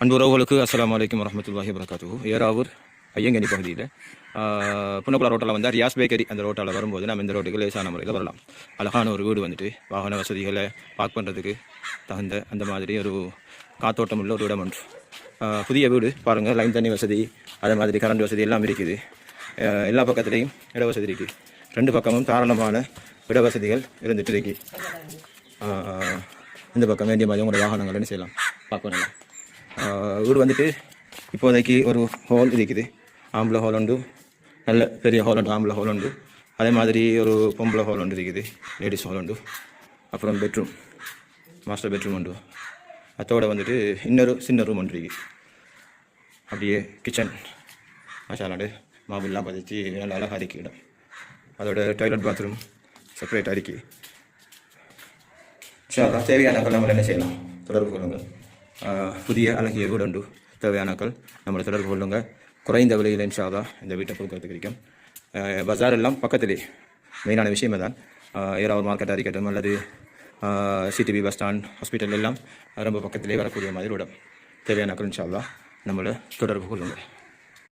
அன்பு உறவுகளுக்கு அஸ்ஸலாமு அலைக்கும் வரஹ்மத்துல்லாஹி வபரகாத்துஹு. ஏறாவூர் ஐயங்கனி பகுதியில் புன்னக்குளா ரோட்டில் வந்து ரியாஸ் பேக்கரி அந்த ரோட்டால் வரும்போது நம்ம இந்த ரோட்டுக்கு லேசான முறையில் வரலாம். அழகான ஒரு வீடு வந்துட்டு வாகன வசதிகளை பார்க் பண்ணுறதுக்கு தகுந்த அந்த மாதிரி ஒரு காத்தோட்டம் உள்ள ஒரு இடம் ஒன்று. புதிய வீடு பாருங்கள், லைன் தண்ணி வசதி, அதே மாதிரி கரண்ட் வசதி எல்லாம் இருக்குது. எல்லா பக்கத்துலேயும் இட வசதி இருக்குது. ரெண்டு பக்கமும் தாராளமான இட வசதிகள் இருந்துட்டு இருக்கு. இந்த பக்கம் வேண்டிய மாதிரி உங்களோட வாகனங்கள்னு செய்யலாம், பார்க் பண்ணலாம். வீடு வந்துட்டு இப்போதைக்கு ஒரு ஹால் இருக்குது. ஆம்பளை ஹால் உண்டு, நல்ல பெரிய ஹால் உண்டு, ஆம்பளை ஹால் உண்டு. அதே மாதிரி ஒரு பொம்பளை ஹால் உண்டு இருக்குது, லேடிஸ் ஹால் உண்டு. அப்புறம் பெட்ரூம், மாஸ்டர் பெட்ரூம் உண்டு. அதோட வந்துட்டு இன்னொரு சின்ன ரூம் ஒன்று இருக்குது. அப்படியே கிச்சன் மசாலாடு மாபுல்லாம் பதிச்சு நல்லா அழகாக இருக்கு இடம். அதோட டாய்லெட் பாத்ரூம் செப்பரேட்டாக இருக்கு. தேவையான நம்ம என்ன செய்யலாம், தொடர்பு கொள்ளுங்கள். புதிய அழகிய வீடு உண்டு. தேவையானாக்கள் நம்மளை தொடர்பு கொள்ளுங்கள். குறைந்த விலையில் இன்ஷா அல்லாஹ் இந்த வீட்டை கொடுக்கறதுக்கு இருக்கும். பஜார் எல்லாம் பக்கத்திலே. மெயினான விஷயமே தான் ஏறாவூர் மார்க்கெட்டாக இருக்கட்டும் அல்லது சிடிபி பஸ் ஸ்டாண்ட், ஹாஸ்பிட்டல் எல்லாம் ரொம்ப பக்கத்திலே வரக்கூடிய மாதிரி இடம். தேவையானாக்கள் இன்ஷா அல்லாஹ் நம்மளை தொடர்பு கொள்ளுங்கள்.